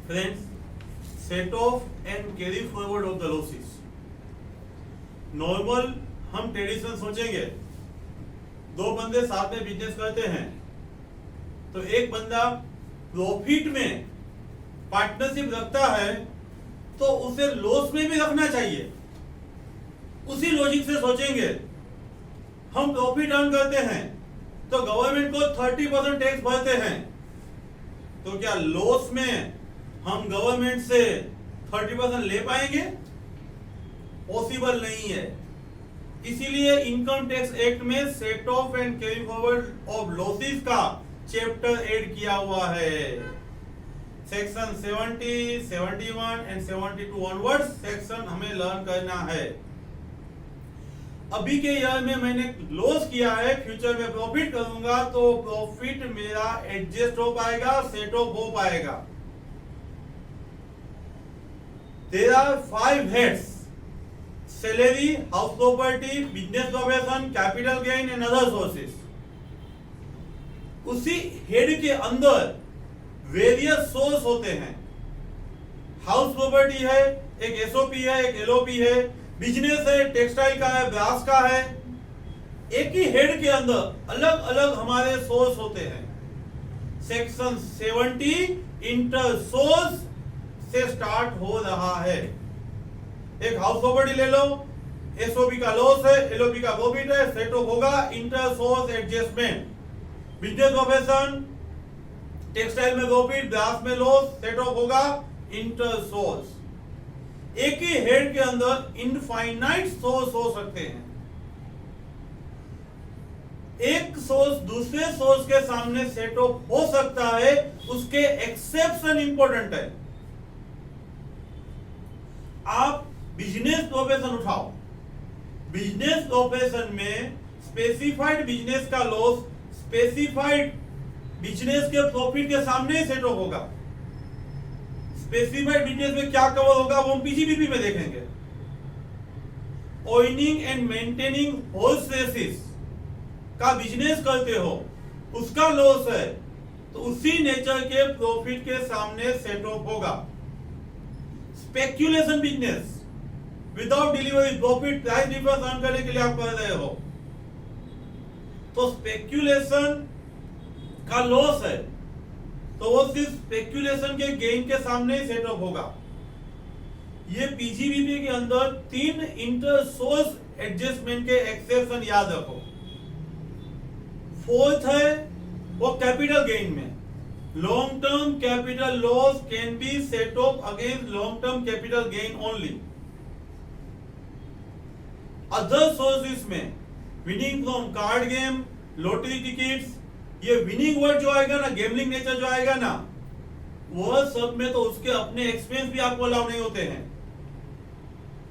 Friends, set off and carry forward of the losses. Normal हम tradition सोचेंगे, दो बंदे साथ में बिजनेस करते हैं तो एक बंदा प्रॉफिट में पार्टनरशिप रखता है तो उसे लॉस में भी रखना चाहिए। उसी लॉजिक से सोचेंगे, हम प्रॉफिट अर्न करते हैं तो गवर्नमेंट को 30% टैक्स भरते हैं, तो क्या लॉस में हम गवर्नमेंट से 30% ले पाएंगे? पॉसिबल नहीं है। इसीलिए इनकम टैक्स एक्ट में set of and carry forward of losses का चैप्टर ऐड किया हुआ है। सेक्शन 70, 71 एंड 72 ऑनवर्ड्स सेक्शन हमें लर्न करना है। अभी के ईयर में मैंने लॉस किया है, फ्यूचर में प्रॉफिट करूंगा तो प्रॉफिट मेरा एडजस्ट हो पाएगा, सेट ऑफ हो पाएगा। There are 5 heads: salary, house property, business probation, capital gain and other sources. उसी हेड के अंदर वेरियस सोर्स होते हैं। हाउस प्रॉपर्टी है, एक एसओपी है, एक एलओपी है, बिजनेस है, टेक्सटाइल का है, ब्रास का है। एक ही हेड के अंदर अलग अलग हमारे सोर्स होते हैं। सेक्शन 70 इंटर सोर्स से स्टार्ट हो रहा है। एक हाउस प्रॉपर्टी ले लो, एसओपी का लॉस है, एलओपी का प्रॉफिट है, सेट ऑफ होगा inter source adjustment. Business profession, textile में प्रॉफिट, ब्रास में लॉस, सेट ऑफ होगा इंटर सोर्स। एक ही हेड के अंदर इनफाइनाइट सोर्स हो सकते हैं। एक सोर्स दूसरे सोर्स के सामने सेट ऑफ हो सकता है, उसके एक्सेप्शन इंपॉर्टेंट है। आप बिजनेस प्रोफेशन उठाओ, बिजनेस प्रोफेशन में स्पेसिफाइड बिजनेस का लॉस स्पेसिफाइड बिजनेस के प्रॉफिट के सामने ही सेट ऑफ होगा। स्पेसिफाइड बिजनेस में क्या कवर होगा वो हम पीजीबीपी में देखेंगे। ओनिंग एंड मेंटेनिंग होल्सेसिस का बिजनेस करते हो, उसका लॉस है तो उसी नेचर के प्रॉफिट के सामने सेट ऑफ होगा। Speculation business, without delivery profit price difference earn करने के लिए आप कर रहे हो तो स्पेक्यूलेशन का लॉस है तो वो सिर्फ स्पेक्यूलेशन के गेन के सामने ही सेट ऑफ होगा। ये पीजीबीपी के अंदर 3 इंटर सोर्स एडजस्टमेंट के एक्सेप्शन याद रखो। फोर्थ है वो कैपिटल गेन में, long term capital loss can be set off against long term capital gain only. Other sources में winning from card game, lottery tickets, ये विनिंग वर्ड जो आएगा ना, गेमलिंग नेचर जो आएगा ना, वह सब में तो उसके अपने एक्सपेंस भी आपको अलाउ नहीं होते हैं,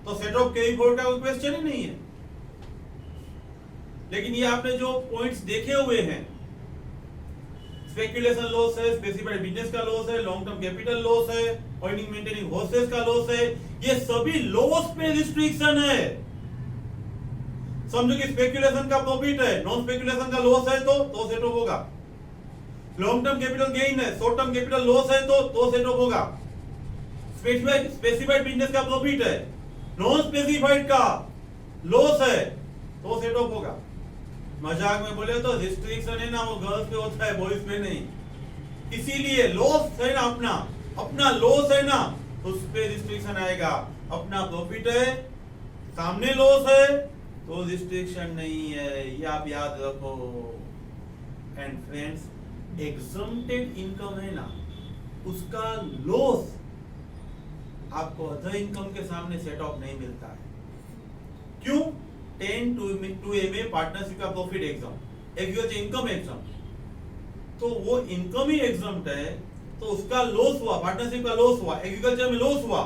तो सेट ऑफ कैरी फॉरवर्ड का कोई क्वेश्चन ही नहीं है। लेकिन ये आपने जो पॉइंट्स देखे हुए हैं, स्पेक्यूलेशन लॉस है, स्पेसिफाइड बिजनेस का लॉस है, लॉन्ग टर्म कैपिटल लॉस है, अर्निंग मेंटेनिंग होल्सेस का लॉस है, ये सभी लॉस पे रिस्ट्रिक्शन है। समझो कि स्पेक्यूलेशन का प्रॉफिट है, नॉन स्पेक्यूलेशन का लॉस है तो सेट ऑफ होगा। लॉन्ग टर्म कैपिटल गेन है, शॉर्ट टर्म कैपिटल लॉस है तो सेट ऑफ होगा। स्पेसिफाइड बिजनेस का प्रॉफिट है, नॉन स्पेसिफाइड का लॉस है तो सेट ऑफ होगा। मजाक में बोले तो रिस्ट्रिक्शन है ना, वो गर्ल्स पे होता है, बॉयज पे नहीं। इसीलिए लॉस है ना, अपना लॉस है ना, उस पे रिस्ट्रिक्शन आएगा। अपना प्रॉफिट है, सामने लॉस है तो रिस्ट्रिक्शन नहीं है, ये आप याद रखो। एंड फ्रेंड्स, एग्जम्प्टेड इनकम है ना, उसका लॉस आपको अदर इनकम के सामने सेट ऑफ नहीं मिलता है। क्यों? 10 to MA पार्टनरशिप का profit exam, agriculture income exam, तो वो इनकम ही एग्जाम्प्ट है तो उसका लॉस हुआ, पार्टनरशिप का लॉस हुआ, एग्रीकल्चर में लॉस हुआ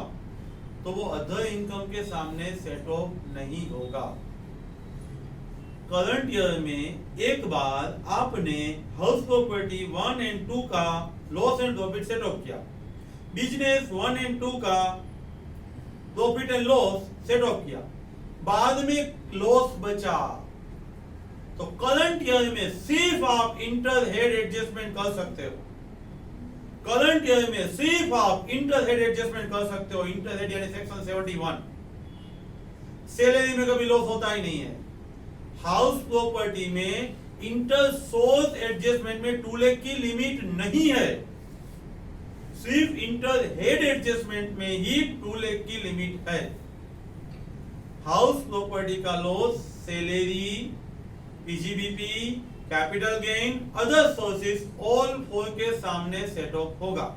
तो वो अदर इनकम के सामने सेट ऑफ नहीं होगा। करंट ईयर में एक बार आपने हाउस प्रॉपर्टी 1 and 2 का loss and profit set of किया, बिजनेस 1 and 2 का profit and loss set of किया, बाद में लॉस बचा तो करंट ईयर में सिर्फ आप इंटर हेड एडजस्टमेंट कर सकते हो। करंट ईयर में सिर्फ आप इंटर हेड एडजस्टमेंट कर सकते हो, इंटर हेड यानी सेक्शन 71। सैलरी में कभी लॉस होता ही नहीं है। हाउस प्रॉपर्टी में इंटर सोर्स एडजस्टमेंट में 2 लाख की लिमिट नहीं है, सिर्फ इंटर हेड एडजस्टमेंट में ही 2 लाख की लिमिट है। हाउस प्रॉपर्टी का loss salary, PGBP, capital gain, other sources all 4 के सामने सेट ऑफ होगा।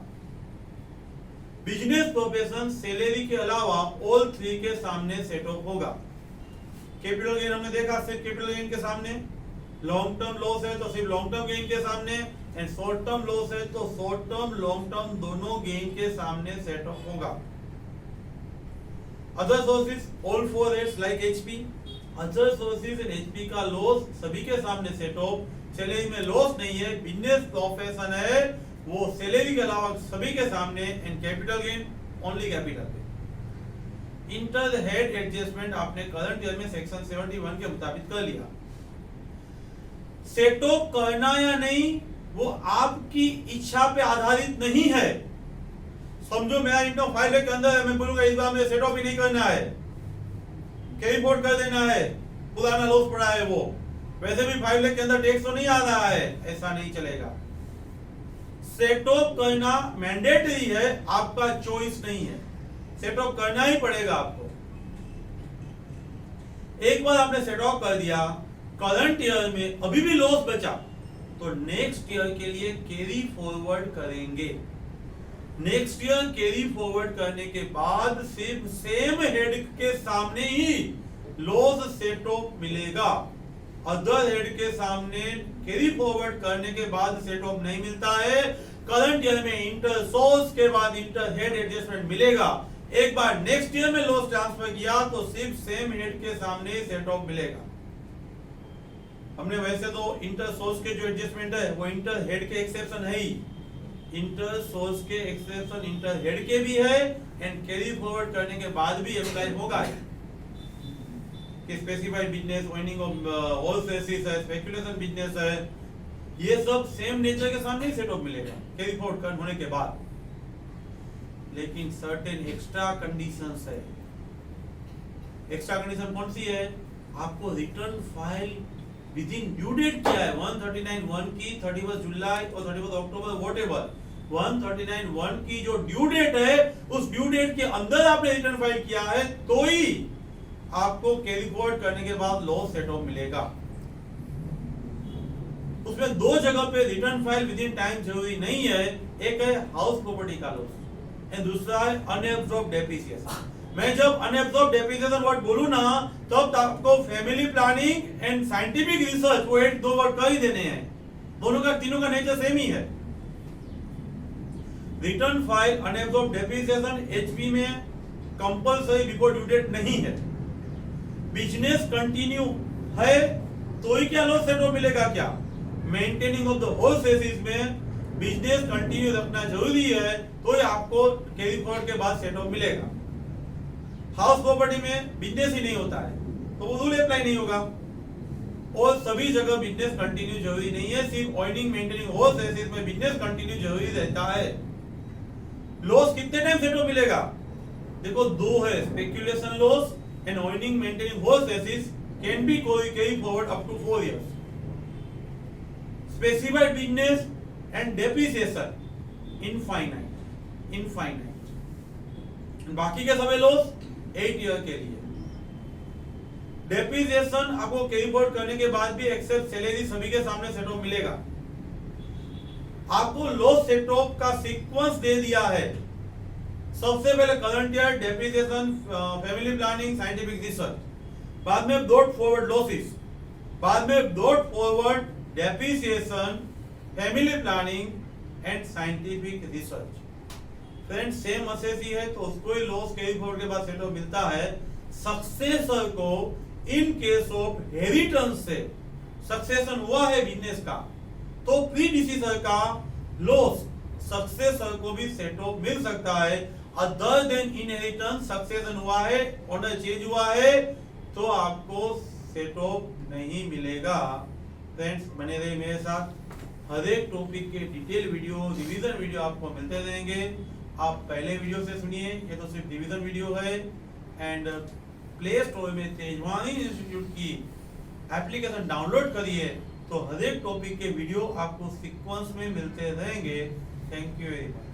बिजनेस प्रोफेशन सैलरी के अलावा ऑल 3 के सामने सेट ऑफ होगा। कैपिटल गेन हमने देखा सिर्फ कैपिटल गेन के सामने, लॉन्ग टर्म लॉस है तो सिर्फ लॉन्ग टर्म गेन के सामने, एंड शॉर्ट टर्म लॉस है तो शॉर्ट टर्म लॉन्ग टर्म दोनों गेन के सामने सेट ऑफ होगा। Other sources all 4 heads like HP, other sources इन एचपी का लॉस सभी के सामने सेट ऑफ। सैलरी में लॉस नहीं है, बिजनेस प्रोफेशन है वो सैलरी के अलावा सभी के सामने, and capital gain only capital gain. Inter head adjustment आपने करंट ईयर में सेक्शन 71 के मुताबिक कर लिया। सेट ऑफ करना या नहीं वो आपकी इच्छा पे आधारित नहीं है। समझो मेरा इनकम 5 लाख के अंदर है, मैं बोलूंगा इस बार मुझे सेट ऑफ ही नहीं करना है, कैरी फॉरवर्ड कर देना है, पुराना लॉस पड़ा है वो, वैसे भी 5 लाख के अंदर टैक्स तो नहीं आ रहा है, ऐसा नहीं चलेगा। सेट ऑफ करना मैंडेटरी है, आपका चॉइस नहीं है, सेट ऑफ करना ही पड़ेगा आपको। एक बार आपने सेट ऑफ कर दिया, करंट ईयर में अभी भी लॉस बचा तो नेक्स्ट ईयर के लिए कैरी फॉरवर्ड करेंगे। नेक्स्ट ईयर कैरी फॉरवर्ड करने के बाद सिर्फ सेम हेड के सामने ही लॉस सेट ऑफ मिलेगा, अदर हेड के सामने कैरी फॉरवर्ड करने के बाद सेट ऑफ नहीं मिलता है। करंट ईयर में इंटर सोर्स के बाद इंटर हेड एडजस्टमेंट मिलेगा। एक बार नेक्स्ट ईयर में लॉस ट्रांसफर किया तो सिर्फ सेम हेड के सामने सेट ऑफ मिलेगा। हमने वैसे तो इंटर सोर्स के जो एडजस्टमेंट है वो इंटर हेड के एक्सेप्शन है ही, इंटर सोर्स के एक्सेप्शन इंटर हेड के भी है, एंड कैरी फॉरवर्ड करने के बाद भी अप्लाई होगा कि specified business, earning of wholesale है, स्पेकुलेशन बिजनेस है, ये सब सेम नेचर के सामने ही सेट ऑफ मिलेगा कैरी फॉरवर्ड होने के बाद। लेकिन सर्टेन एक्स्ट्रा कंडीशंस है। एक्स्ट्रा कंडीशन कौन सी है? आपको return file within due date क्या है, 139(1) की, 31 जुलाई और 31 अक्टूबर व्हाटएवर, 139(1) की जो ड्यू डेट है उस ड्यू डेट के अंदर आपने रिटर्न फाइल किया है तो ही आपको कैरी फॉरवर्ड करने के बाद लॉस सेट ऑफ मिलेगा। उसमें 2 जगह पे return file with in time जरूरी नहीं है, एक है हाउस प्रॉपर्टी का लॉस एंड दूसरा है अनएब्सॉर्ब्ड डेप्रिसिएशन। मैं जब अनएब्सॉर्ब्ड डेप्रिसिएशन वर्ड बोलूं ना तब आपको family planning and scientific research वो 2 वर्ड कर ही देने हैं, दोनों का तीनों का नेचर सेम ही है। Return file unabsorbed depreciation HP में कंपलसरी बिफोर ड्यू डेट नहीं है। बिजनेस कंटिन्यू है तो ही क्या लॉस सेट ऑफ मिलेगा क्या? मेंटेनिंग ऑफ द होल सेसिस में बिजनेस कंटिन्यू रखना जरूरी है तो ही आपको कैरी फॉरवर्ड के बाद सेट ऑफ मिलेगा। हाउस प्रॉपर्टी में बिजनेस ही नहीं होता है तो वो रूल अप्लाई नहीं होगा। और सभी जगह बिजनेस कंटिन्यू जरूरी नहीं है, सिर्फ अर्निंग मेंटेनिंग होल सेसिस में बिजनेस कंटिन्यू जरूरी रहता है। लॉस कितने टाइम सेट ऑफ मिलेगा? देखो 2 है, speculation loss and owning maintaining horse races can be carry forward up to 4 years। Specified business and depreciation infinite. बाकी के सभी लॉस 8 ईयर के लिए। डेप्रिसिएशन आपको कैरी फॉरवर्ड करने के बाद भी एक्सेप्ट सैलरी सभी के सामने सेट ऑफ मिलेगा। आपको लॉस सेट ऑफ का सीक्वेंस दे दिया है। सबसे पहले current year, depreciation, family planning, scientific research, बाद में ब्रॉट फॉरवर्ड लॉसेस, बाद में brought forward depreciation, family planning and scientific research. Friend same assess ही है तो उसको ही लॉस कैरी फॉरवर्ड के बाद सेट ऑफ मिलता है। सक्सेसर को इन केस ऑफ हेरिटेंस से सक्सेशन हुआ है बिजनेस का तो प्रीडिसीजर का लॉस सक्सेसर को भी सेट ऑफ मिल सकता है। अदर देन इनहेरिटेंस सक्सेशन हुआ है, ऑनर चेंज हुआ है तो आपको सेट ऑफ नहीं मिलेगा। फ्रेंड्स बने रहिए मेरे साथ। हर एक टॉपिक के डिटेल वीडियो, रिवीजन वीडियो आपको मिलते रहेंगे। आप पहले वीडियो से सुनिए, ये तो सिर्फ रिवीजन वीडियो है। एंड प्ले स्टोर में तेजवानी इंस्टीट्यूट की एप्लीकेशन डाउनलोड करिए, तो हर एक टॉपिक के वीडियो आपको सीक्वेंस में मिलते रहेंगे। Thank you very much.